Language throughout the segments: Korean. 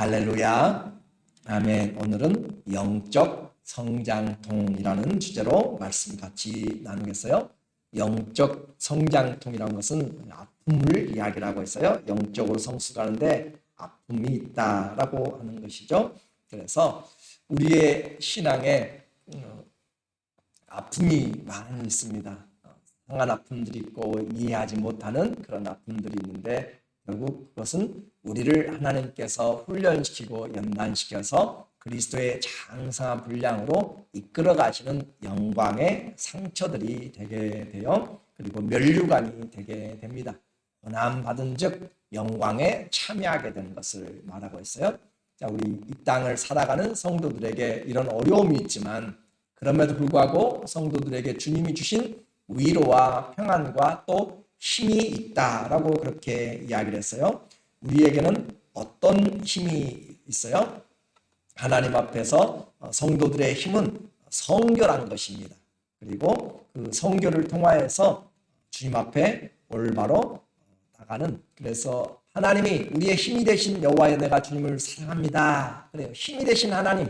할렐루야. 아멘. 오늘은 영적 성장통이라는 주제로 말씀 같이 나누겠어요. 영적 성장통이라는 것은 아픔을 이야기하고 있어요. 영적으로 성숙하는데 아픔이 있다라고 하는 것이죠. 그래서 우리의 신앙에 아픔이 많이 있습니다. 상한 아픔들이 있고 이해하지 못하는 그런 아픔들이 있는데 결국 그것은 우리를 하나님께서 훈련시키고 연단시켜서 그리스도의 장성한 분량으로 이끌어 가시는 영광의 상처들이 되게 되어 그리고 면류관이 되게 됩니다. 고난받은 즉 영광에 참여하게 되는 것을 말하고 있어요. 자, 우리 이 땅을 살아가는 성도들에게 이런 어려움이 있지만 그럼에도 불구하고 성도들에게 주님이 주신 위로와 평안과 또 힘이 있다라고 그렇게 이야기를 했어요. 우리에게는 어떤 힘이 있어요? 하나님 앞에서 성도들의 힘은 성결한 것입니다. 그리고 그 성결을 통하여서 주님 앞에 올바로 나가는, 그래서 하나님이 우리의 힘이 되신 여호와여 내가 주님을 사랑합니다. 그래요. 힘이 되신 하나님,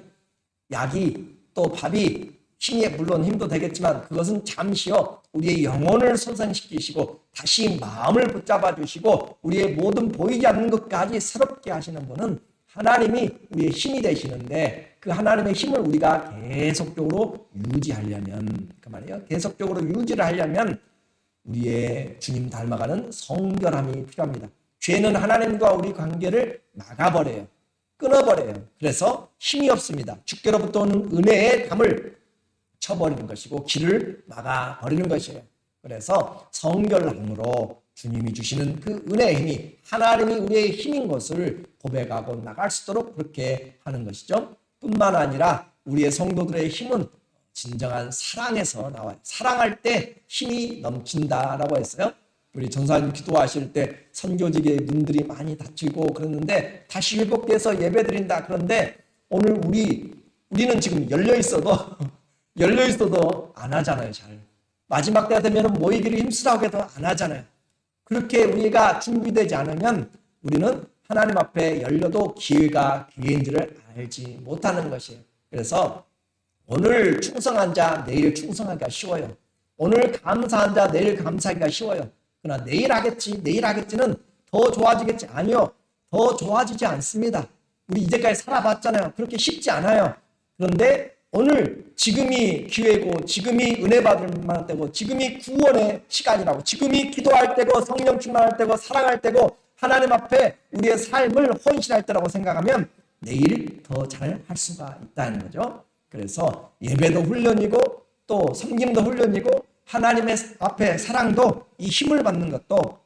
약이 또 밥이 힘이 물론 힘도 되겠지만 그것은 잠시요 우리의 영혼을 손상시키시고 다시 마음을 붙잡아 주시고 우리의 모든 보이지 않는 것까지 새롭게 하시는 분은 하나님이 우리의 힘이 되시는데, 그 하나님의 힘을 우리가 계속적으로 유지하려면, 그 말이에요, 계속적으로 유지를 하려면 우리의 주님 닮아가는 성결함이 필요합니다. 죄는 하나님과 우리 관계를 막아버려요. 끊어버려요. 그래서 힘이 없습니다. 주께로부터 오는 은혜의 담을 쳐버리는 것이고 길을 막아버리는 것이에요. 그래서 성결함으로 주님이 주시는 그 은혜의 힘이 하나님이 우리의 힘인 것을 고백하고 나갈 수 있도록 그렇게 하는 것이죠. 뿐만 아니라 우리의 성도들의 힘은 진정한 사랑에서 나와요. 사랑할 때 힘이 넘친다라고 했어요. 우리 전사님 기도하실 때 선교직의 눈들이 많이 다치고 그랬는데 다시 회복돼서 예배드린다. 그런데 오늘 우리는 지금 열려 있어도 안 하잖아요. 잘 마지막 때가 되면 모이기를 힘쓰라고 해도 안 하잖아요. 그렇게 우리가 준비되지 않으면 우리는 하나님 앞에 열려도 기회인지를 알지 못하는 것이에요. 그래서 오늘 충성한 자 내일 충성하기가 쉬워요. 오늘 감사한 자 내일 감사하기가 쉬워요. 그러나 내일 하겠지는 더 좋아지겠지? 아니요, 더 좋아지지 않습니다. 우리 이제까지 살아봤잖아요. 그렇게 쉽지 않아요. 그런데 오늘 지금이 기회고 지금이 은혜 받을 만한 때고 지금이 구원의 시간이라고, 지금이 기도할 때고 성령 충만할 때고 사랑할 때고 하나님 앞에 우리의 삶을 헌신할 때라고 생각하면 내일 더 잘 할 수가 있다는 거죠. 그래서 예배도 훈련이고 또 섬김도 훈련이고 하나님의 앞에 사랑도 이 힘을 받는 것도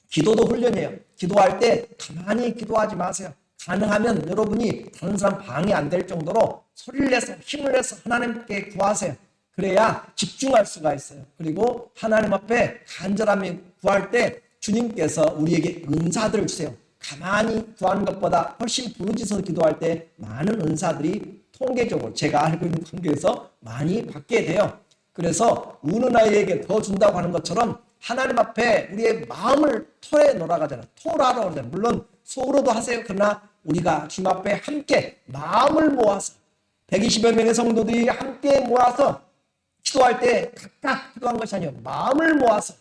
기도도 훈련이에요. 기도할 때 가만히 기도하지 마세요. 가능하면 여러분이 다른 사람 방해 안 될 정도로 소리를 내서 힘을 내서 하나님께 구하세요. 그래야 집중할 수가 있어요. 그리고 하나님 앞에 간절함이 구할 때 주님께서 우리에게 은사들을 주세요. 가만히 구하는 것보다 훨씬 부르짖어서 기도할 때 많은 은사들이 통계적으로 제가 알고 있는 통계에서 많이 받게 돼요. 그래서 우는 아이에게 더 준다고 하는 것처럼 하나님 앞에 우리의 마음을 토해 놀아가잖아요. 토라로 하잖아요. 물론 속으로도 하세요. 그러나 우리가 주님 앞에 함께 마음을 모아서 120여 명의 성도들이 함께 모아서 기도할 때 각각 기도한 것이 아니에요. 마음을 모아서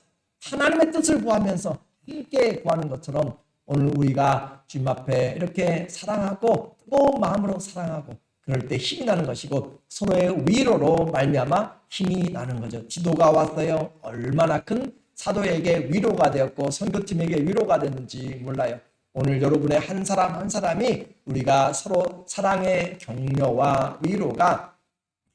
하나님의 뜻을 구하면서 함께 구하는 것처럼 오늘 우리가 주님 앞에 이렇게 사랑하고 뜨거운 마음으로 사랑하고 그럴 때 힘이 나는 것이고 서로의 위로로 말미암아 힘이 나는 거죠. 지도가 왔어요. 얼마나 큰 사도에게 위로가 되었고 선교팀에게 위로가 됐는지 몰라요. 오늘 여러분의 한 사람 한 사람이 우리가 서로 사랑의 격려와 위로가,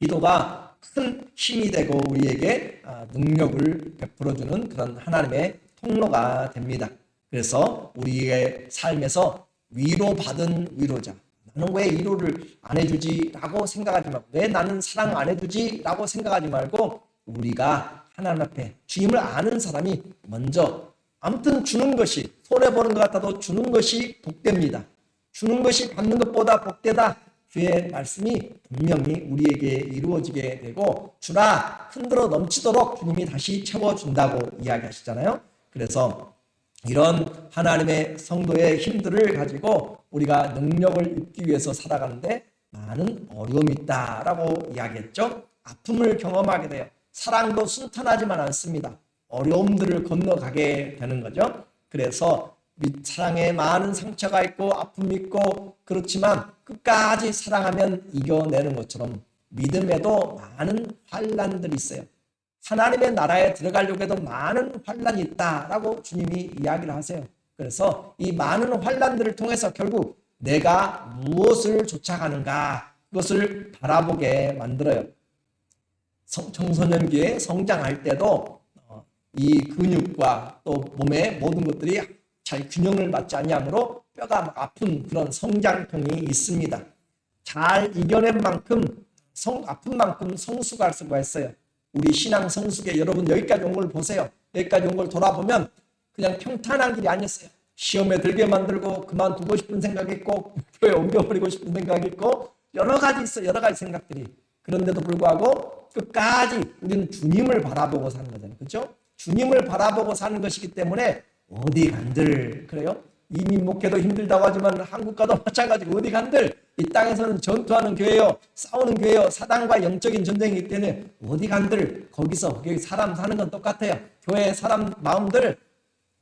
기도가 큰 힘이 되고 우리에게 능력을 베풀어주는 그런 하나님의 통로가 됩니다. 그래서 우리의 삶에서 위로받은 위로자, 나는 왜 위로를 안 해주지? 라고 생각하지 말고, 왜 나는 사랑 안 해주지? 라고 생각하지 말고 우리가 하나님 앞에 주님을 아는 사람이 먼저 아무튼 주는 것이, 손해보는 것 같아도 주는 것이 복됩니다. 주는 것이 받는 것보다 복되다. 주의 말씀이 분명히 우리에게 이루어지게 되고 주라 흔들어 넘치도록 주님이 다시 채워준다고 이야기하시잖아요. 그래서 이런 하나님의 성도의 힘들을 가지고 우리가 능력을 입기 위해서 살아가는데 많은 어려움이 있다라고 이야기했죠. 아픔을 경험하게 돼요. 사랑도 순탄하지만 않습니다. 어려움들을 건너가게 되는 거죠. 그래서 사랑에 많은 상처가 있고 아픔이 있고 그렇지만 끝까지 사랑하면 이겨내는 것처럼 믿음에도 많은 환난들이 있어요. 하나님의 나라에 들어가려고 해도 많은 환난이 있다라고 주님이 이야기를 하세요. 그래서 이 많은 환난들을 통해서 결국 내가 무엇을 쫓아가는가 그것을 바라보게 만들어요. 청소년기에 성장할 때도 이 근육과 또 몸의 모든 것들이 잘 균형을 맞지 않냐므로 뼈가 막 아픈 그런 성장통이 있습니다. 잘 이겨낸 만큼 아픈 만큼 성수가 할 수가 있어요. 우리 신앙 성숙에 여러분 여기까지 온 걸 보세요. 여기까지 온 걸 돌아보면 그냥 평탄한 길이 아니었어요. 시험에 들게 만들고 그만두고 싶은 생각이 있고 교회 옮겨버리고 싶은 생각이 있고 여러 가지 있어요. 여러 가지 생각들이. 그런데도 불구하고 끝까지 우리는 주님을 바라보고 사는 거잖아요. 그렇죠? 주님을 바라보고 사는 것이기 때문에 어디 간들 그래요? 이민 목회도 힘들다고 하지만 한국 가도 마찬가지고 어디 간들 이 땅에서는 전투하는 교회요, 싸우는 교회요, 사단과 영적인 전쟁이기 때문에 어디 간들 거기서 거기 사람 사는 건 똑같아요. 교회 사람 마음들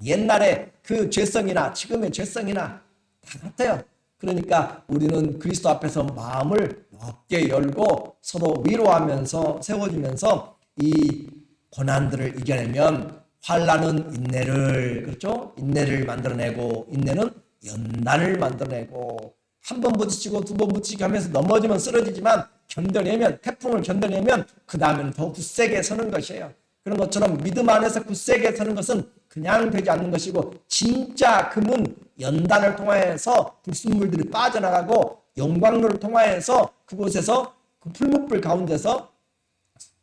옛날에 그 죄성이나 지금의 죄성이나 다 같아요. 그러니까 우리는 그리스도 앞에서 마음을 넓게 열고 서로 위로하면서 세워주면서 이 고난들을 이겨내면 환난은 인내를 그렇죠? 인내를 만들어내고 인내는 연단을 만들어내고 한 번 부딪히고 두 번 부딪히고 하면서 넘어지면 쓰러지지만 견뎌내면 태풍을 견뎌내면 그 다음에는 더 굳세게 서는 것이에요. 그런 것처럼 믿음 안에서 굳세게 서는 것은 그냥 되지 않는 것이고 진짜 금은 연단을 통하여서 불순물들이 빠져나가고 영광로를 통하여서 그곳에서 그 풀무불 가운데서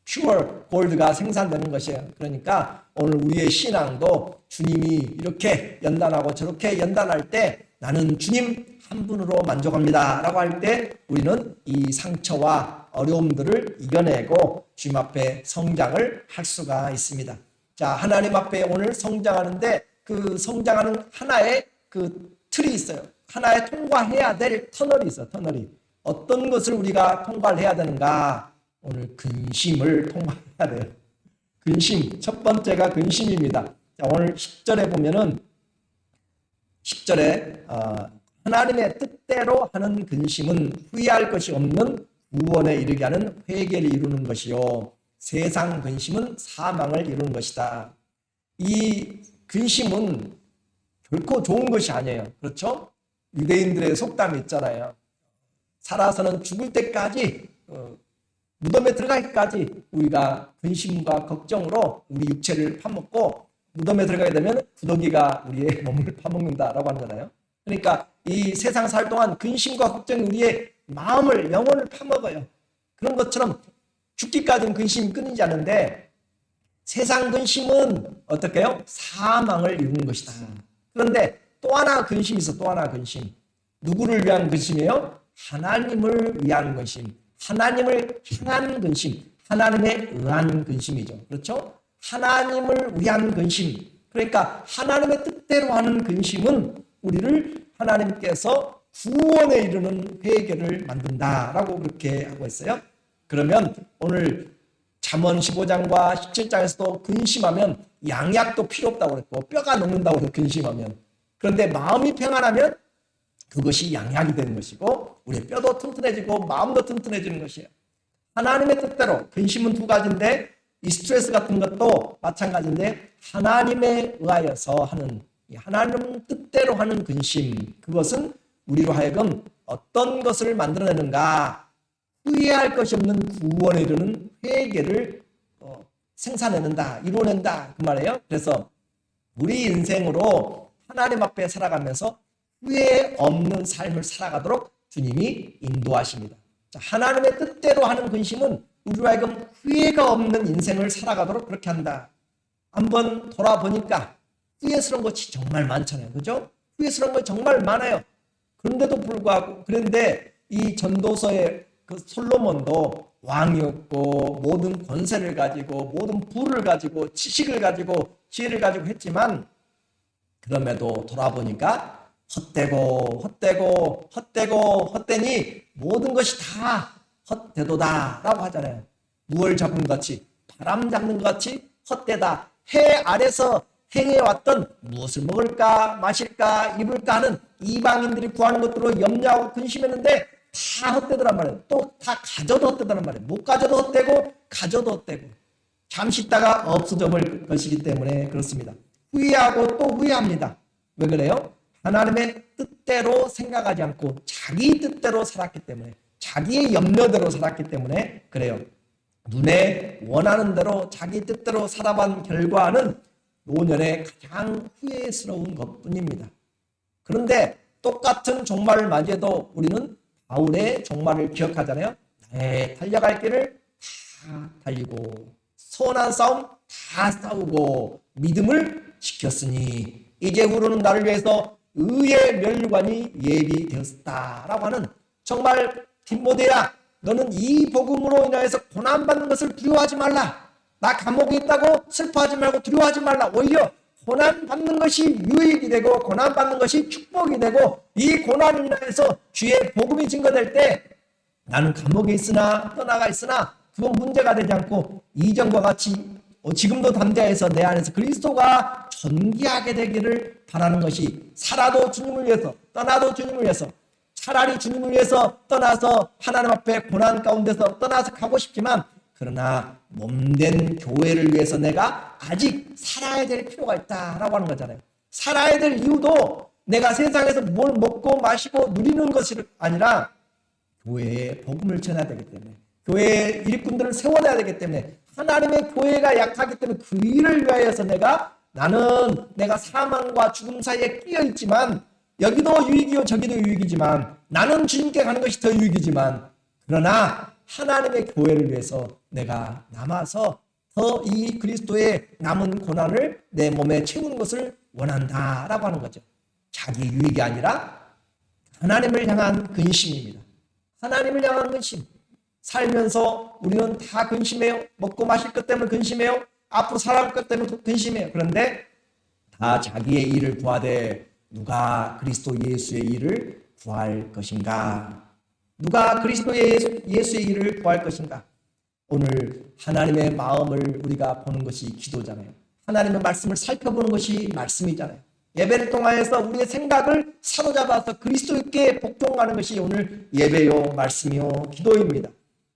퓨어 골드가 생산되는 것이에요. 그러니까 오늘 우리의 신앙도 주님이 이렇게 연단하고 저렇게 연단할 때 나는 주님 한 분으로 만족합니다 라고 할 때 우리는 이 상처와 어려움들을 이겨내고 주님 앞에 성장을 할 수가 있습니다. 자, 하나님 앞에 오늘 성장하는데 그 성장하는 하나의 그 틀이 있어요. 하나의 통과해야 될 터널이 있어요. 터널이. 어떤 것을 우리가 통과를 해야 되는가? 오늘 근심을 통과해야 돼요. 근심, 첫 번째가 근심입니다. 자, 오늘 10절에 보면은 10절에 하나님의 뜻대로 하는 근심은 후회할 것이 없는 구원에 이르게 하는 회개를 이루는 것이요 세상 근심은 사망을 이루는 것이다. 이 근심은 결코 좋은 것이 아니에요. 그렇죠? 유대인들의 속담이 있잖아요. 살아서는 죽을 때까지 무덤에 들어가기까지 우리가 근심과 걱정으로 우리 육체를 파먹고 무덤에 들어가게 되면 구더기가 우리의 몸을 파먹는다라고 하잖아요. 그러니까 이 세상 살 동안 근심과 걱정이 우리의 마음을 영혼을 파먹어요. 그런 것처럼 죽기까지는 근심이 끊이지 않는데 세상 근심은 어떻게 해요? 사망을 이루는 것이다. 그런데 또 하나 근심이 있어. 또 하나 근심. 누구를 위한 근심이에요? 하나님을 위한 근심. 하나님을 향한 근심, 하나님에 의한 근심이죠. 그렇죠? 하나님을 위한 근심. 그러니까 하나님의 뜻대로 하는 근심은 우리를 하나님께서 구원에 이르는 회개를 만든다라고 그렇게 하고 있어요. 그러면 오늘 잠언 15장과 17장에서도 근심하면 양약도 필요 없다고 그랬고 뼈가 녹는다고 해서 근심하면 그런데 마음이 평안하면 그것이 양약이 되는 것이고 우리의 뼈도 튼튼해지고 마음도 튼튼해지는 것이에요. 하나님의 뜻대로 근심은 두 가지인데 이 스트레스 같은 것도 마찬가지인데 하나님에 의하여서 하는 하나님 뜻대로 하는 근심 그것은 우리로 하여금 어떤 것을 만들어내는가 후회할 것이 없는 구원에 이르는 회개를 생산해낸다 이루어낸다 그 말이에요. 그래서 우리 인생으로 하나님 앞에 살아가면서 후회 없는 삶을 살아가도록 주님이 인도하십니다. 자, 하나님의 뜻대로 하는 근심은 우리로 하여금 후회가 없는 인생을 살아가도록 그렇게 한다. 한번 돌아보니까 후회스러운 것이 정말 많잖아요. 그죠? 후회스러운 것이 정말 많아요. 그런데도 불구하고 그런데 이 전도서의 그 솔로몬도 왕이었고 모든 권세를 가지고 모든 부를 가지고 지식을 가지고 지혜를 가지고 했지만 그럼에도 돌아보니까 헛되니 모든 것이 다 헛되도다라고 하잖아요. 무얼 잡은 것 같이, 바람 잡는 것 같이 헛되다. 해 아래서 행해왔던 무엇을 먹을까 마실까 입을까 하는 이방인들이 구하는 것들로 염려하고 근심했는데 다 헛되더란 말이에요. 또 다 가져도 헛되더란 말이에요. 못 가져도 헛되고 가져도 헛되고 잠시 있다가 없어져 버릴 것이기 때문에 그렇습니다. 후회하고 또 후회합니다. 왜 그래요? 하나님의 뜻대로 생각하지 않고 자기 뜻대로 살았기 때문에, 자기의 염려대로 살았기 때문에 그래요. 눈에 원하는 대로 자기 뜻대로 살아본 결과는 노년의 가장 후회스러운 것뿐입니다. 그런데 똑같은 종말을 맞이해도 우리는 바울의 종말을 기억하잖아요. 나의 달려갈 길을 다 달리고 선한 싸움 다 싸우고 믿음을 지켰으니 이제후로는 나를 위해서 의의 면류관이 예비되었다라고 하는, 정말 디모데야, 너는 이 복음으로 인하여서 고난받는 것을 두려워하지 말라. 나 감옥에 있다고 슬퍼하지 말고 두려워하지 말라. 오히려 고난받는 것이 유익이 되고 고난받는 것이 축복이 되고, 이 고난을 인하여서 주의 복음이 증거될 때 나는 감옥에 있으나 떠나가 있으나 그건 문제가 되지 않고 이전과 같이 지금도 담대해서 내 안에서 그리스도가 존귀하게 되기를 바라는 것이, 살아도 주님을 위해서 떠나도 주님을 위해서, 차라리 주님을 위해서 떠나서 하나님 앞에 고난 가운데서 떠나서 가고 싶지만, 그러나 몸된 교회를 위해서 내가 아직 살아야 될 필요가 있다라고 하는 거잖아요. 살아야 될 이유도 내가 세상에서 뭘 먹고 마시고 누리는 것이 아니라 교회에 복음을 전해야 되기 때문에, 교회의 일꾼들을 세워내야 되기 때문에, 하나님의 교회가 약하기 때문에 그 일을 위하여서 나는 내가 사망과 죽음 사이에 끼어 있지만, 여기도 유익이요 저기도 유익이지만, 나는 주님께 가는 것이 더 유익이지만, 그러나 하나님의 교회를 위해서 내가 남아서 더 이 그리스도의 남은 고난을 내 몸에 채우는 것을 원한다라고 하는 거죠. 자기 유익이 아니라 하나님을 향한 근심입니다. 하나님을 향한 근심. 살면서 우리는 다 근심해요. 먹고 마실 것 때문에 근심해요. 앞으로 살아갈 것 때문에 근심해요. 그런데 다 자기의 일을 구하되 누가 그리스도 예수의 일을 구할 것인가? 누가 그리스도 예수의 일을 구할 것인가? 오늘 하나님의 마음을 우리가 보는 것이 기도잖아요. 하나님의 말씀을 살펴보는 것이 말씀이잖아요. 예배를 통하여서 우리의 생각을 사로잡아서 그리스도 있게 복종하는 것이 오늘 예배요, 말씀이요, 기도입니다.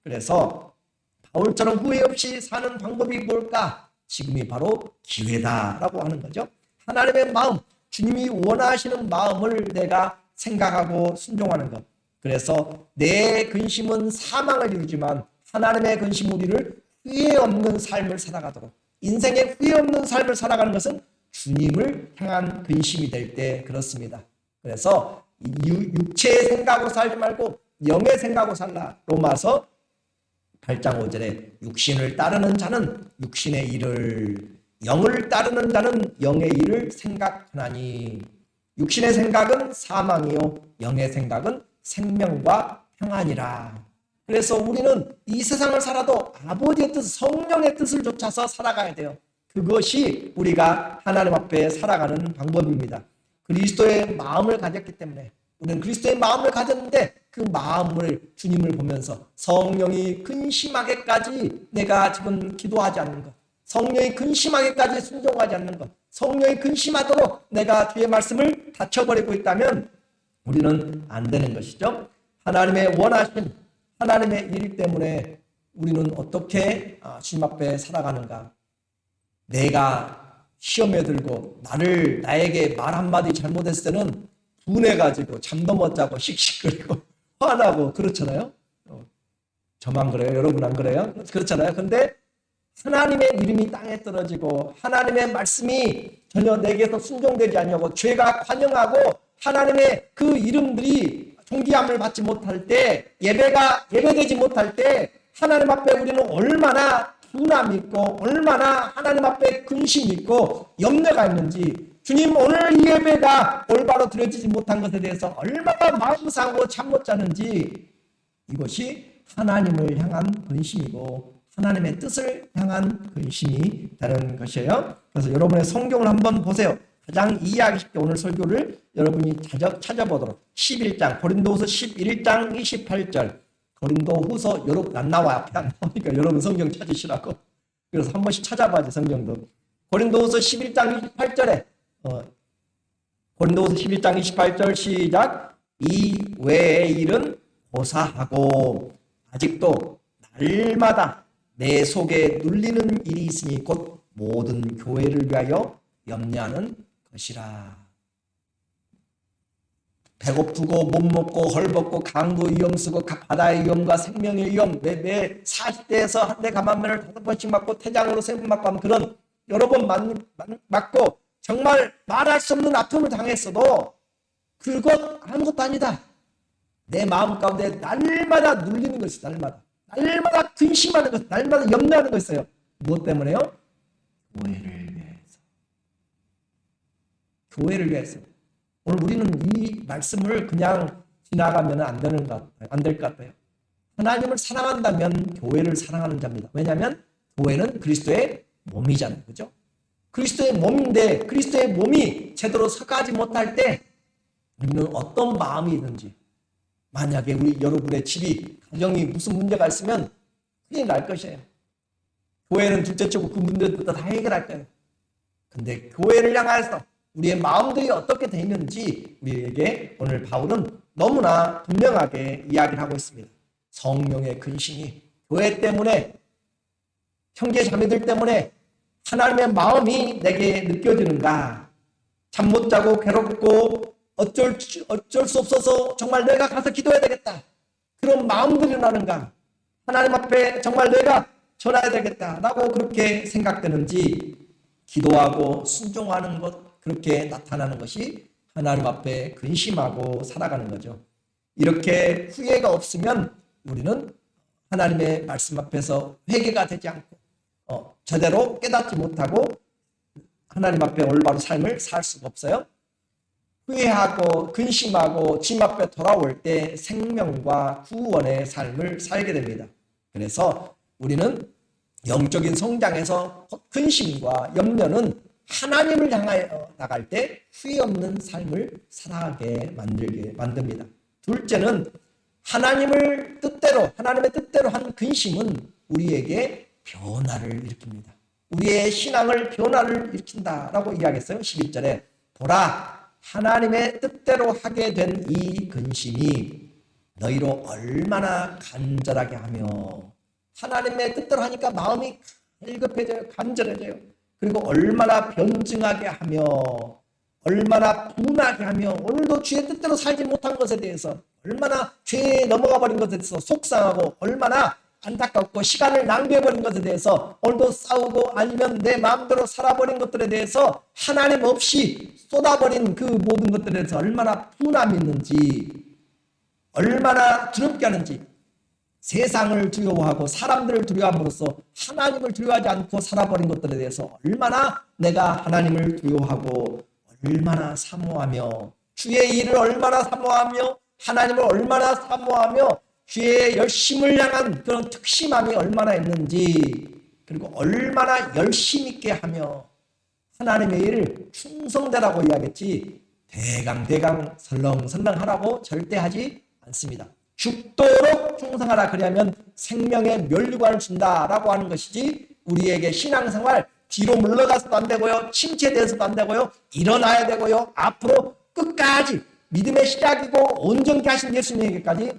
그래서 바울처럼 후회 없이 사는 방법이 뭘까? 지금이 바로 기회다라고 하는 거죠. 하나님의 마음, 주님이 원하시는 마음을 내가 생각하고 순종하는 것. 그래서 내 근심은 사망을 이루지만 하나님의 근심 우리를 후회 없는 삶을 살아가도록, 인생에 후회 없는 삶을 살아가는 것은 주님을 향한 근심이 될 때 그렇습니다. 그래서 육체의 생각으로 살지 말고 영의 생각으로 살라. 로마서 8장 5절에 육신을 따르는 자는 육신의 일을, 영을 따르는 자는 영의 일을 생각하나니, 육신의 생각은 사망이요 영의 생각은 생명과 평안이라. 그래서 우리는 이 세상을 살아도 아버지의 뜻, 성령의 뜻을 좇아서 살아가야 돼요. 그것이 우리가 하나님 앞에 살아가는 방법입니다. 그리스도의 마음을 가졌기 때문에, 우리는 그리스도의 마음을 가졌는데 그 마음을 주님을 보면서 성령이 근심하게까지 내가 지금 기도하지 않는 것, 성령이 근심하게까지 순종하지 않는 것, 성령이 근심하도록 내가 주의 말씀을 닫혀버리고 있다면 우리는 안 되는 것이죠. 하나님의 원하신 하나님의 일 때문에 우리는 어떻게 주님 앞에 살아가는가? 내가 시험에 들고 나에게 말 한마디 잘못했을 때는 분해가지고 잠도 못 자고 씩씩거리고 화나고 그렇잖아요. 저만 그래요? 여러분 안 그래요? 그렇잖아요. 근데 하나님의 이름이 땅에 떨어지고 하나님의 말씀이 전혀 내게서 순종되지 않냐고 죄가 관영하고 하나님의 그 이름들이 존귀함을 받지 못할 때, 예배되지 못할 때 하나님 앞에 우리는 얼마나 분함이 있고 얼마나 하나님 앞에 근심이 있고 염려가 있는지, 주님 오늘 이 예배가 올바로 드려지지 못한 것에 대해서 얼마나 마음 상하고 잠 못 자는지, 이것이 하나님을 향한 근심이고 하나님의 뜻을 향한 근심이 되는 것이에요. 그래서 여러분의 성경을 한번 보세요. 가장 이해하기 쉽게 오늘 설교를 여러분이 찾아보도록 11장 고린도후서 11장 28절 고린도후서 여러분 안 나와 앞에 안 나오니까 여러분 성경 찾으시라고 그래서 한 번씩 찾아봐야지 성경도 고린도후서 11장 28절에 고린도후서 11장 28절 시작 이 외의 일은 고사하고 아직도 날마다 내 속에 눌리는 일이 있으니 곧 모든 교회를 위하여 염려하는 것이라. 배고프고 못 먹고 헐벗고 강도 위험 쓰고 바다의 위험과 생명의 위험 매 40대에서 한 대 감한면을 5번씩 맞고 태장으로 3번 맞고 하면 그런 여러 번 맞고 정말 말할 수 없는 아픔을 당했어도 그것 아무것도 아니다. 내 마음 가운데 날마다 눌리는 것이 날마다 근심하는 것, 날마다 염려하는 거 있어요. 무엇 때문에요? 교회를 위해서. 교회를 위해서. 오늘 우리는 이 말씀을 그냥 지나가면 안 될 것 같아요. 하나님을 사랑한다면 교회를 사랑하는 자입니다. 왜냐하면 교회는 그리스도의 몸이잖아요. 그죠? 그리스도의 몸인데 그리스도의 몸이 제대로 서가지 못할 때 우리는 어떤 마음이든지 만약에 여러분의 집이 가정이 무슨 문제가 있으면 큰일 날 것이에요. 교회는 둘째치고 그 문제부터 다 해결할 거예요. 근데 교회를 향해서 우리의 마음들이 어떻게 돼 있는지 우리에게 오늘 바울은 너무나 분명하게 이야기를 하고 있습니다. 성령의 근심이 교회 때문에 형제 자매들 때문에 하나님의 마음이 내게 느껴지는가? 잠 못 자고 괴롭고 어쩔 수 없어서 정말 내가 가서 기도해야 되겠다. 그런 마음들이 나는가? 하나님 앞에 정말 내가 전해야 되겠다라고 그렇게 생각되는지 기도하고 순종하는 것 그렇게 나타나는 것이 하나님 앞에 근심하고 살아가는 거죠. 이렇게 후회가 없으면 우리는 하나님의 말씀 앞에서 회개가 되지 않고 제대로 깨닫지 못하고 하나님 앞에 올바른 삶을 살 수가 없어요. 후회하고 근심하고 주님 앞에 돌아올 때 생명과 구원의 삶을 살게 됩니다. 그래서 우리는 영적인 성장에서 근심과 염려는 하나님을 향하여 나갈 때 후회 없는 삶을 살아가게 만듭니다. 둘째는 하나님의 뜻대로 한 근심은 우리에게 변화를 일으킵니다. 우리의 신앙을 변화를 일으킨다라고 이야기했어요. 12절에 보라 하나님의 뜻대로 하게 된 이 근심이 너희로 얼마나 간절하게 하며 하나님의 뜻대로 하니까 마음이 갈급해져요. 간절해져요. 그리고 얼마나 변증하게 하며 얼마나 분하게 하며 오늘도 주의 뜻대로 살지 못한 것에 대해서 얼마나 죄에 넘어가 버린 것에 대해서 속상하고 얼마나 안타깝고 시간을 낭비해버린 것에 대해서 오늘도 싸우고 아니면 내 마음대로 살아버린 것들에 대해서 하나님 없이 쏟아버린 그 모든 것들에 대해서 얼마나 분함이 있는지 얼마나 두렵게 하는지 세상을 두려워하고 사람들을 두려워함으로써 하나님을 두려워하지 않고 살아버린 것들에 대해서 얼마나 내가 하나님을 두려워하고 얼마나 사모하며 주의 일을 얼마나 사모하며 하나님을 얼마나 사모하며 주의 열심을 향한 그런 특심함이 얼마나 있는지 그리고 얼마나 열심 있게 하며 하나님의 일을 충성되라고 이야기했지 대강 설렁설렁 하라고 절대 하지 않습니다. 죽도록 충성하라 그러면 생명의 면류관을 준다라고 하는 것이지 우리에게 신앙생활 뒤로 물러가서도 안 되고요. 침체돼서도 안 되고요. 일어나야 되고요. 앞으로 끝까지 믿음의 시작이고 온전케 하신 예수님에게까지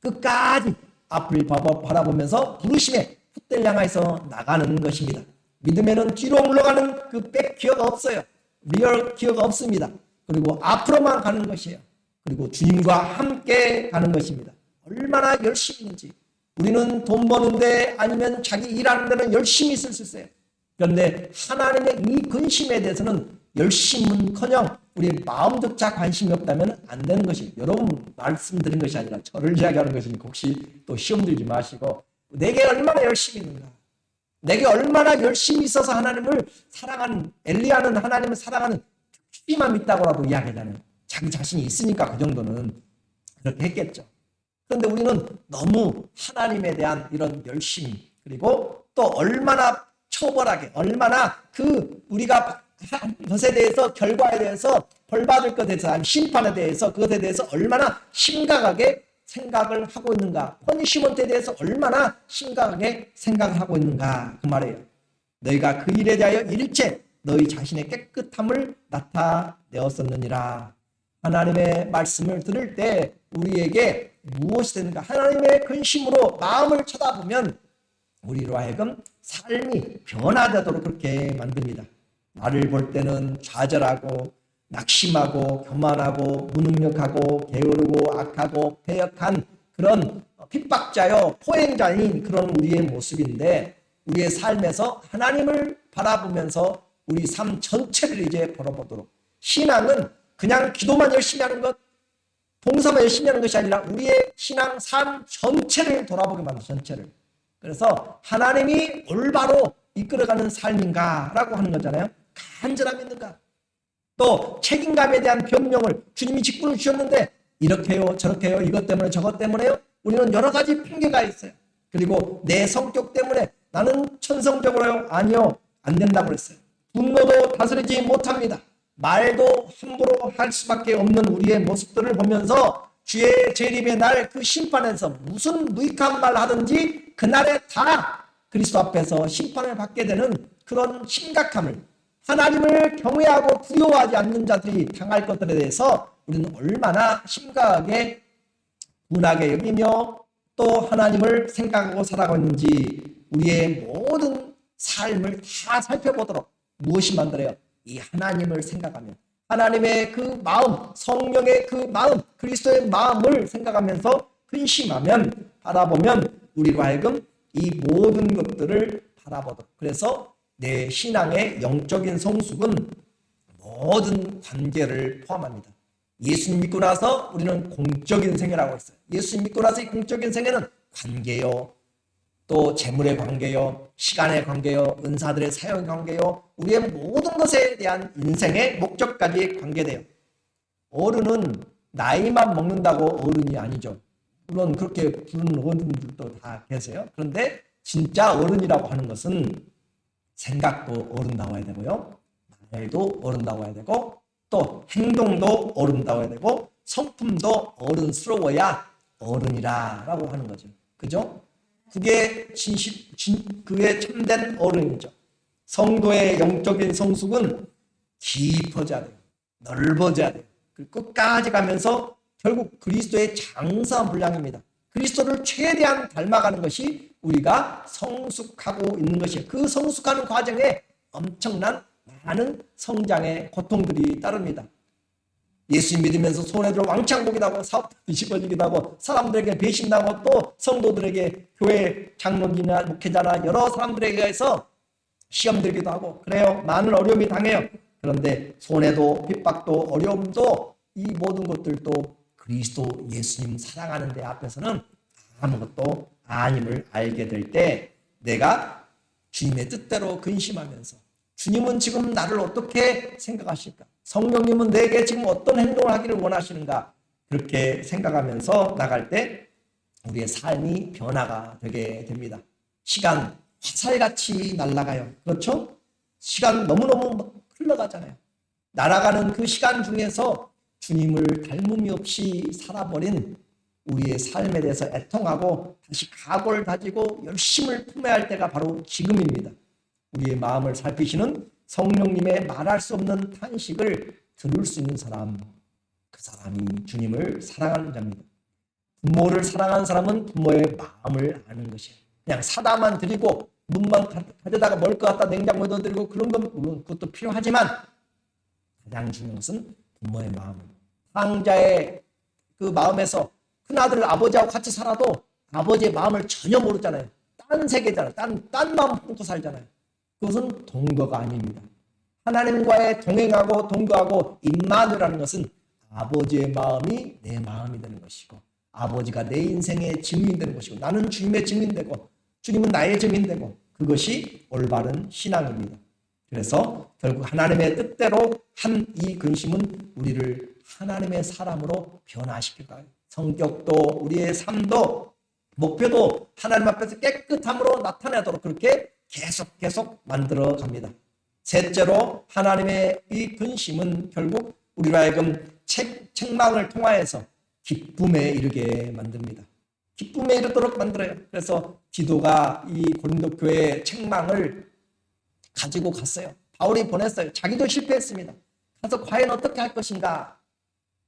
끝까지 앞을 바라보면서 부르심에 풋들 향해서 나가는 것입니다. 믿음에는 뒤로 물러가는 그 백 기어가 없어요. 리얼 기어가 없습니다. 그리고 앞으로만 가는 것이에요. 그리고 주님과 함께 가는 것입니다. 얼마나 열심히 있는지. 우리는 돈 버는데 아니면 자기 일하는 데는 열심히 있을 수 있어요. 그런데 하나님의 이 근심에 대해서는 열심은커녕 우리의 마음조차 관심이 없다면 안 되는 것이 여러분 말씀드린 것이 아니라 저를 이야기하는 것이니까 혹시 또 시험 들지 마시고 내게 얼마나 열심히 있는가. 내게 얼마나 열심히 있어서 하나님을 사랑하는 엘리야는 하나님을 사랑하는 특심함이 있다고라도 이야기하잖아요. 자기 자신이 있으니까 그 정도는 그렇게 했겠죠. 그런데 우리는 너무 하나님에 대한 이런 열심히 그리고 또 얼마나 처벌하게 얼마나 우리가 것에 대해서, 결과에 대해서, 벌받을 것에 대해서, 아니면 심판에 대해서, 그것에 대해서 얼마나 심각하게 생각을 하고 있는가, 퍼니시먼트에 대해서 얼마나 심각하게 생각을 하고 있는가, 그 말이에요. 너희가 그 일에 대하여 일체 너희 자신의 깨끗함을 나타내었었느니라. 하나님의 말씀을 들을 때 우리에게 무엇이 되는가? 하나님의 근심으로 마음을 쳐다보면 우리로 하여금 삶이 변화되도록 그렇게 만듭니다. 나를 볼 때는 좌절하고 낙심하고 교만하고 무능력하고 게으르고 악하고 패역한 그런 핍박자요 포행자인 그런 우리의 모습인데, 우리의 삶에서 하나님을 바라보면서 우리 삶 전체를 이제 바라보도록, 신앙은 그냥 기도만 열심히 하는 것, 봉사만 열심히 하는 것이 아니라 우리의 신앙 삶 전체를 돌아보게 만든, 전체를. 그래서 하나님이 올바로 이끌어가는 삶인가라고 하는 거잖아요. 간절함이 있는가? 또 책임감에 대한 변명을, 주님이 직분을 주셨는데 이렇게 해요 저렇게 해요 이것 때문에 저것 때문에요, 우리는 여러 가지 핑계가 있어요. 그리고 내 성격 때문에 나는 천성적으로요, 아니요, 안 된다고 그랬어요. 분노도 다스리지 못합니다. 말도 함부로 할 수밖에 없는 우리의 모습들을 보면서 주의 재림의 날 그 심판에서 무슨 무익한 말 하든지 그날에 다 그리스도 앞에서 심판을 받게 되는 그런 심각함을, 하나님을 경외하고 두려워하지 않는 자들이 당할 것들에 대해서 우리는 얼마나 심각하게 분하게 여기며 또 하나님을 생각하고 살아가고 있는지 우리의 모든 삶을 다 살펴보도록 무엇이 만들어요? 이 하나님을 생각하면, 하나님의 그 마음, 성령의 그 마음, 그리스도의 마음을 생각하면서 근심하면, 바라보면 우리로 하여금 이 모든 것들을 바라보도록. 그래서 내 신앙의 영적인 성숙은 모든 관계를 포함합니다. 예수님 믿고 나서 우리는 공적인 생애라고 했어요. 예수님 믿고 나서 이 공적인 생애는 관계요, 또 재물의 관계요, 시간의 관계요, 은사들의 사용의 관계요, 우리의 모든 것에 대한 인생의 목적까지 관계돼요. 어른은 나이만 먹는다고 어른이 아니죠. 물론 그렇게 부르는 어른들도 다 계세요. 그런데 진짜 어른이라고 하는 것은 생각도 어른다워야 되고요, 말도 어른다워야 되고, 또 행동도 어른다워야 되고, 성품도 어른스러워야 어른이라고 하는 거죠. 그죠? 그게 그게 참된 어른이죠. 성도의 영적인 성숙은 깊어져야 돼요. 넓어져야 돼요. 끝까지 가면서 결국 그리스도의 장성한 분량입니다. 그리스도를 최대한 닮아가는 것이 우리가 성숙하고 있는 것이에요. 그 성숙하는 과정에 엄청난 많은 성장의 고통들이 따릅니다. 예수 믿으면서 손해들 왕창 보기도 하고, 사업도 뒤집어지기도 하고, 사람들에게 배신당하고, 또 성도들에게, 교회 장로님이나 목회자나 여러 사람들에게 의해서 시험 들기도 하고, 그래요. 많은 어려움이 당해요. 그런데 손해도 핍박도 어려움도 이 모든 것들도 그리스도 예수님 사랑하는 데 앞에서는 아무것도 아님을 알게 될 때, 내가 주님의 뜻대로 근심하면서 주님은 지금 나를 어떻게 생각하실까? 성령님은 내게 지금 어떤 행동을 하기를 원하시는가? 그렇게 생각하면서 나갈 때 우리의 삶이 변화가 되게 됩니다. 시간 화살같이 날아가요. 그렇죠? 시간 너무너무 흘러가잖아요. 날아가는 그 시간 중에서 주님을 닮음이 없이 살아버린 우리의 삶에 대해서 애통하고 다시 각오를 다지고 열심을 품어야 할 때가 바로 지금입니다. 우리의 마음을 살피시는 성령님의 말할 수 없는 탄식을 들을 수 있는 사람, 그 사람이 주님을 사랑하는 자입니다. 부모를 사랑하는 사람은 부모의 마음을 아는 것이에요. 그냥 사다만 드리고 문만 가져다가 먹을 것 같다 냉장고에 넣어드리고 그런 건 물론 그것도 필요하지만 가장 중요한 것은 부모의 마음. 상자의 그 마음에서 큰아들 아버지하고 같이 살아도 아버지의 마음을 전혀 모르잖아요. 딴 세계잖아요. 딴 마음 품고 살잖아요. 그것은 동거가 아닙니다. 하나님과의 동행하고 동거하고 임마누라는 것은 아버지의 마음이 내 마음이 되는 것이고, 아버지가 내 인생의 증인이 되는 것이고, 나는 주님의 증인되고 주님은 나의 증인되고, 그것이 올바른 신앙입니다. 그래서 결국 하나님의 뜻대로 한 이 근심은 우리를 하나님의 사람으로 변화시킬 거예요. 성격도 우리의 삶도 목표도 하나님 앞에서 깨끗함으로 나타내도록 그렇게 계속 만들어 갑니다. 셋째로 하나님의 이 근심은 결국 우리로 하여금 책망을 통하여서 기쁨에 이르게 만듭니다. 기쁨에 이르도록 만들어요. 그래서 디도가 이 고린도 교회의 책망을 가지고 갔어요. 바울이 보냈어요. 자기도 실패했습니다. 가서 과연 어떻게 할 것인가,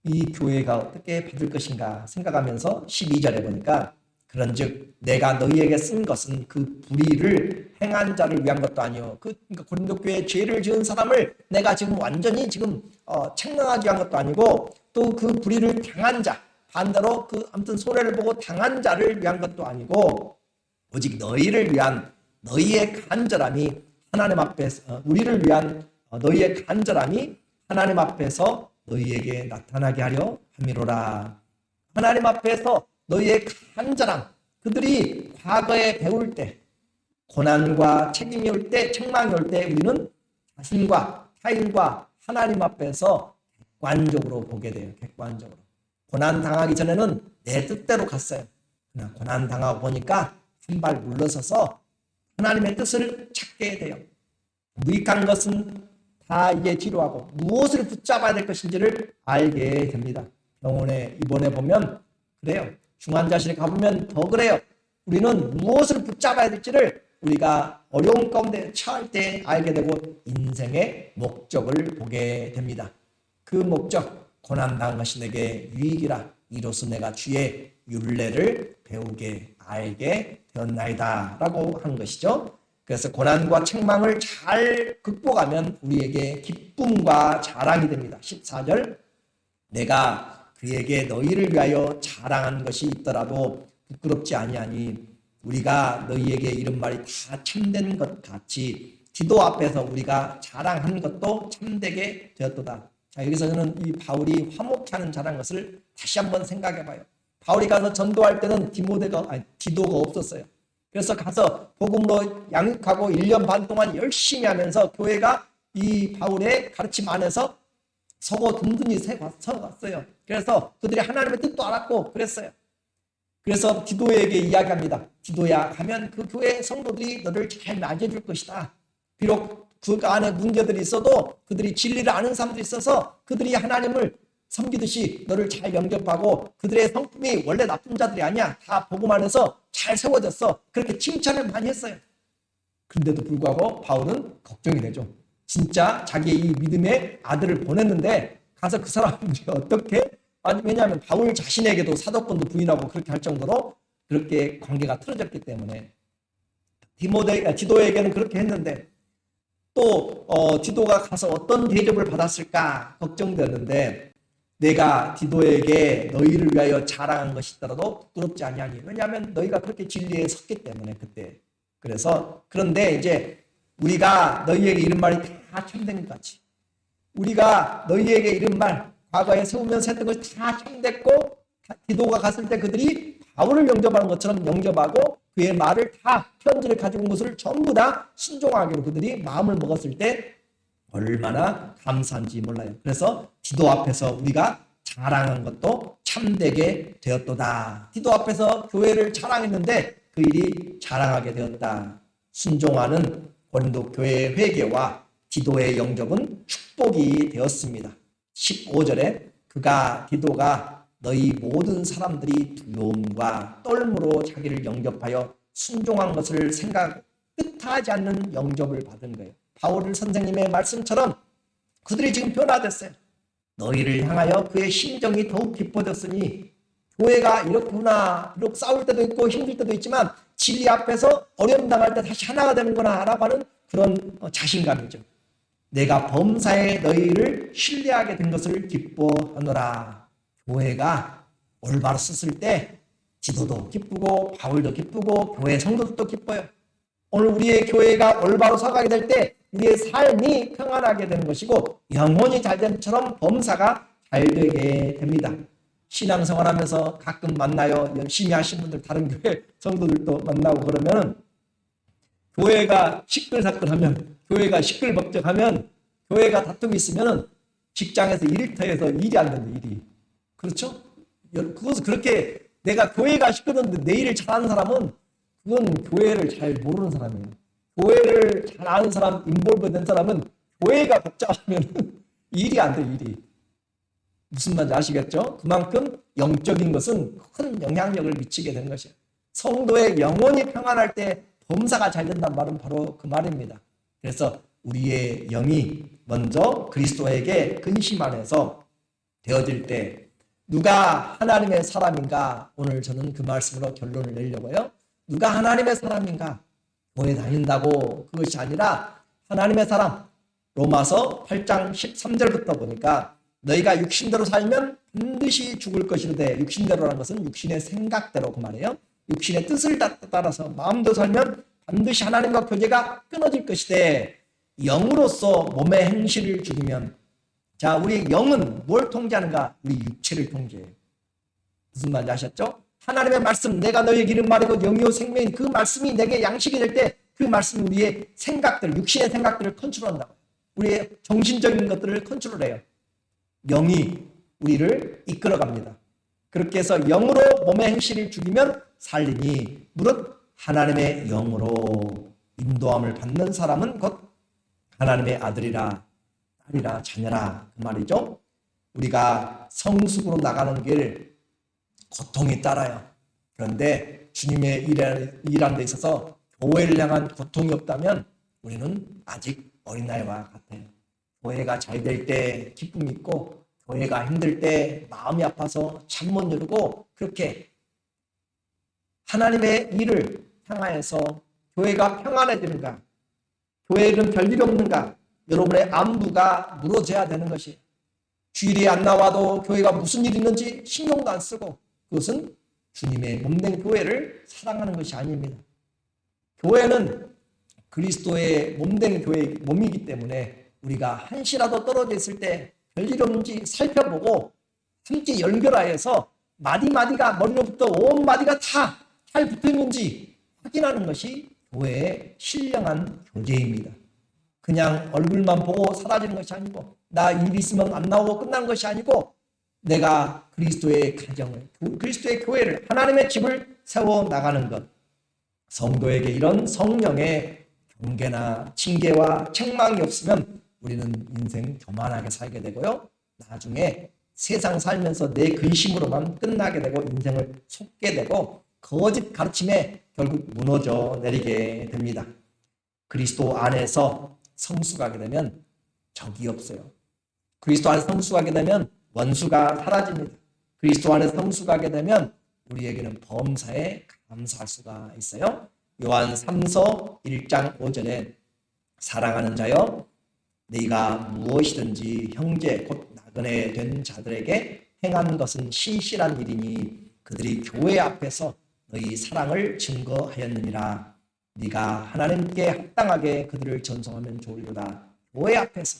이 교회가 어떻게 받을 것인가 생각하면서 12절에 보니까 그런즉 내가 너희에게 쓴 것은 그 불의를 행한 자를 위한 것도 아니요 그러니까 고린도 교회에 죄를 지은 사람을 내가 지금 완전히 지금 책망하기 위한 것도 아니고 또 그 불의를 당한 자, 반대로 아무튼 손해를 보고 당한 자를 위한 것도 아니고 오직 너희를 위한 너희의 간절함이 하나님 앞에서 우리를 위한 너희의 간절함이 하나님 앞에서 너희에게 나타나게 하려 함이로라. 하나님 앞에서 너희의 간절함, 그들이 과거에 배울 때 고난과 책임이 올 때, 책망이 올 때 우리는 자신과 타인과 하나님 앞에서 객관적으로 보게 돼요. 객관적으로. 고난 당하기 전에는 내 뜻대로 갔어요. 그러나 고난 당하고 보니까 한 발 물러서서 하나님의 뜻을 찾게 돼요. 무익한 것은 다 이제 뒤로하고 무엇을 붙잡아야 될 것인지를 알게 됩니다. 병원에 입원해 보면 그래요. 중환자실에 가보면 더 그래요. 우리는 무엇을 붙잡아야 될지를 우리가 어려운 가운데 처할 때 알게 되고 인생의 목적을 보게 됩니다. 그 목적, 고난당한 것이 내게 유익이라 이로써 내가 주의 율례를 배우게 알게 되었나이다 라고 한 것이죠. 그래서 고난과 책망을 잘 극복하면 우리에게 기쁨과 자랑이 됩니다. 14절 내가 그에게 너희를 위하여 자랑한 것이 있더라도 부끄럽지 아니하니 우리가 너희에게 이런 말이 다 참된 것 같이 디도 앞에서 우리가 자랑한 것도 참되게 되었도다. 자, 여기서는 이 바울이 화목해 하는 자랑한 것을 다시 한번 생각해 봐요. 바울이 가서 전도할 때는 디도가 없었어요. 그래서 가서 복음으로 양육하고 1년 반 동안 열심히 하면서 교회가 이 바울의 가르침 안에서 서고 든든히 서갔어요. 그래서 그들이 하나님의 뜻도 알았고 그랬어요. 그래서 디도에게 이야기합니다. 디도야 가면 그 교회 성도들이 너를 잘 맞이해줄 것이다. 비록 그 안에 문제들이 있어도 그들이 진리를 아는 사람들이 있어서 그들이 하나님을 섬기듯이 너를 잘 영접하고 그들의 성품이 원래 나쁜 자들이 아니야. 다 복음 안에서 잘 세워졌어. 그렇게 칭찬을 많이 했어요. 그런데도 불구하고 바울은 걱정이 되죠. 진짜 자기의 이 믿음의 아들을 보냈는데 가서 그 사람이 어떻게? 왜냐하면 바울 자신에게도 사도권도 부인하고 그렇게 할 정도로 그렇게 관계가 틀어졌기 때문에 디도에게는 그렇게 했는데 또 디도가 가서 어떤 대접을 받았을까 걱정되는데 내가 디도에게 너희를 위하여 자랑한 것이 있더라도 부끄럽지 아니하니 왜냐하면 너희가 그렇게 진리에 섰기 때문에 그때 그래서 그런데 이제 우리가 너희에게 이런 말이 다 참된 것 같이 우리가 너희에게 이런 말 과거에 세우면서 했던 것이 다 참됐고 디도가 갔을 때 그들이 바울을 영접하는 것처럼 영접하고 그의 말을 다 편지를 가지고 온 것을 전부 다 순종하기로 그들이 마음을 먹었을 때 얼마나 감사한지 몰라요. 그래서 디도 앞에서 우리가 자랑한 것도 참되게 되었도다. 디도 앞에서 교회를 자랑했는데 그 일이 자랑하게 되었다. 순종하는 고린도 교회의 회개와 디도의 영접은 축복이 되었습니다. 15절에 디도가 너희 모든 사람들이 두려움과 떨므로 자기를 영접하여 순종한 것을 생각 뜻하지 않는 영접을 받은 거예요. 바울 선생님의 말씀처럼 그들이 지금 변화됐어요. 너희를 향하여 그의 심정이 더욱 깊어졌으니 교회가 이렇구나. 비록 싸울 때도 있고 힘들 때도 있지만 진리 앞에서 어려움 당할 때 다시 하나가 되는구나 라고 하는 그런 자신감이죠. 내가 범사에 너희를 신뢰하게 된 것을 기뻐하노라. 교회가 올바로 섰을 때 지도도 기쁘고 바울도 기쁘고 교회 성도들도 기뻐요. 오늘 우리의 교회가 올바로 서가게 될 때 우리의 삶이 평안하게 되는 것이고 영혼이 잘 되는 것처럼 범사가 잘 되게 됩니다. 신앙생활하면서 가끔 만나요. 열심히 하신 분들 다른 교회 성도들도 만나고 그러면 교회가 시끌사끌하면 교회가 시끌벅적하면 교회가 다툼이 있으면 직장에서 일터에서 일이 안 된다. 일이. 그렇죠? 그것은 그렇게 내가 교회가 시끄러운데 내 일을 잘하는 사람은 그건 교회를 잘 모르는 사람이에요. 교회를 잘 아는 사람, 인볼브 된 사람은 교회가 복잡하면 일이 안 돼, 일이. 무슨 말인지 아시겠죠? 그만큼 영적인 것은 큰 영향력을 미치게 되는 것이에요. 성도의 영혼이 평안할 때 범사가 잘 된다는 말은 바로 그 말입니다. 그래서 우리의 영이 먼저 그리스도에게 근심 안에서 되어질 때 누가 하나님의 사람인가? 오늘 저는 그 말씀으로 결론을 내려고요. 누가 하나님의 사람인가? 교회 다닌다고 그것이 아니라 하나님의 사람. 로마서 8장 13절부터 보니까 너희가 육신대로 살면 반드시 죽을 것이로되 육신대로라는 것은 육신의 생각대로 그 말이에요. 육신의 뜻을 따라서 마음대로 살면 반드시 하나님과 교제가 끊어질 것이되 영으로서 몸의 행실을 죽이면 자 우리 영은 뭘 통제하는가? 우리 육체를 통제해요. 무슨 말인지 아셨죠? 하나님의 말씀 내가 너희에게 이른 말이고 영이요 생명인 그 말씀이 내게 양식이 될 때 그 말씀이 우리의 생각들 육신의 생각들을 컨트롤한다고 우리의 정신적인 것들을 컨트롤해요. 영이 우리를 이끌어갑니다. 그렇게 해서 영으로 몸의 행실을 죽이면 살리니 무릇 하나님의 영으로 인도함을 받는 사람은 곧 하나님의 아들이라 딸이라 자녀라 그 말이죠. 우리가 성숙으로 나가는 길 고통이 따라요. 그런데 주님의 일하는 데 있어서 교회를 향한 고통이 없다면 우리는 아직 어린아이와 같아요. 교회가 잘 될 때 기쁨이 있고 교회가 힘들 때 마음이 아파서 잠 못 이루고 그렇게 하나님의 일을 향하여서 교회가 평안해지는가? 교회는 별일 없는가? 여러분의 안부가 물어져야 되는 것이 주일이 안 나와도 교회가 무슨 일이 있는지 신경도 안 쓰고 그것은 주님의 몸된 교회를 사랑하는 것이 아닙니다. 교회는 그리스도의 몸된 교회의 몸이기 때문에 우리가 한시라도 떨어져 있을 때 별일 없는지 살펴보고 함께 연결하여서 마디마디가 머리로부터 온 마디가 다 잘 붙어 있는지 확인하는 것이 교회의 신령한 교제입니다. 그냥 얼굴만 보고 사라지는 것이 아니고 나 일 있으면 안 나오고 끝난 것이 아니고 내가 그리스도의 가정을 그리스도의 교회를 하나님의 집을 세워나가는 것 성도에게 이런 성령의 경계나 징계와 책망이 없으면 우리는 인생 교만하게 살게 되고요. 나중에 세상 살면서 내 근심으로만 끝나게 되고 인생을 속게 되고 거짓 가르침에 결국 무너져 내리게 됩니다. 그리스도 안에서 성숙하게 되면 적이 없어요. 그리스도 안에서 성숙하게 되면 원수가 사라집니다. 그리스도 안에서 성숙하게 되면 우리에게는 범사에 감사할 수가 있어요. 요한 3서 1장 5절에 사랑하는 자여 네가 무엇이든지 형제 곧 나그네 된 자들에게 행한 것은 신실한 일이니 그들이 교회 앞에서 너희 사랑을 증거하였느니라. 네가 하나님께 합당하게 그들을 전송하면 좋으리로다. 교회 앞에서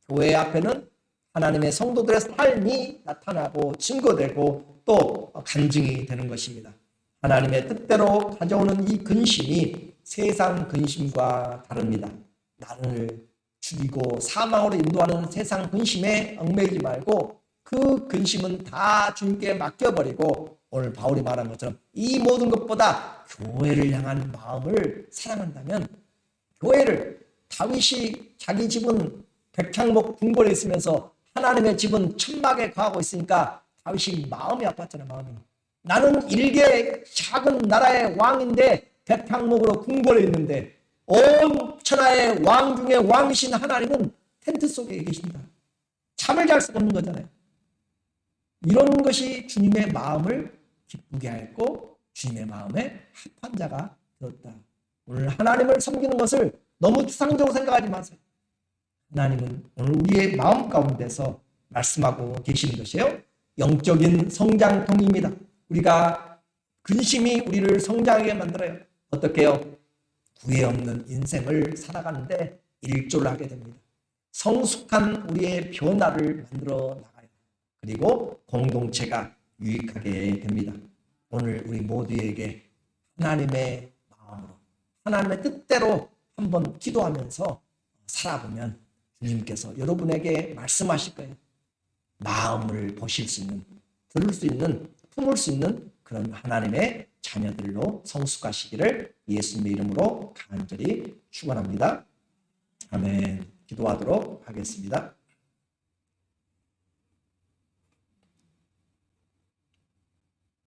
교회 앞에는 하나님의 성도들의 삶이 나타나고 증거되고 또 간증이 되는 것입니다. 하나님의 뜻대로 가져오는 이 근심이 세상 근심과 다릅니다. 나를 죽이고 사망으로 인도하는 세상 근심에 얽매이지 말고 그 근심은 다 주님께 맡겨버리고 오늘 바울이 말한 것처럼 이 모든 것보다 교회를 향한 마음을 사랑한다면 교회를 다윗이 자기 집은 백향목 궁궐에 있으면서 하나님의 집은 천막에 거하고 있으니까 다윗이 마음이 아팠잖아요. 마음이. 나는 일개 작은 나라의 왕인데 백향목으로 궁궐에 있는데 온 천하의 왕 중에 왕이신 하나님은 텐트 속에 계십니다. 잠을 잘 수가 없는 거잖아요. 이런 것이 주님의 마음을 기쁘게 하였고 주님의 마음에 합한 자가 되었다. 오늘 하나님을 섬기는 것을 너무 추상적으로 생각하지 마세요. 하나님은 오늘 우리의 마음 가운데서 말씀하고 계시는 것이에요. 영적인 성장통입니다. 우리가 근심이 우리를 성장하게 만들어요. 어떻게 해요? 구애 없는 인생을 살아가는데 일조를 하게 됩니다. 성숙한 우리의 변화를 만들어 나가요. 그리고 공동체가 유익하게 됩니다. 오늘 우리 모두에게 하나님의 마음으로 하나님의 뜻대로 한번 기도하면서 살아보면 주님께서 여러분에게 말씀하실 거예요. 마음을 보실 수 있는, 들을 수 있는, 품을 수 있는 그런 하나님의 자녀들로 성숙하시기를 예수님의 이름으로 간절히 축원합니다. 아멘. 기도하도록 하겠습니다.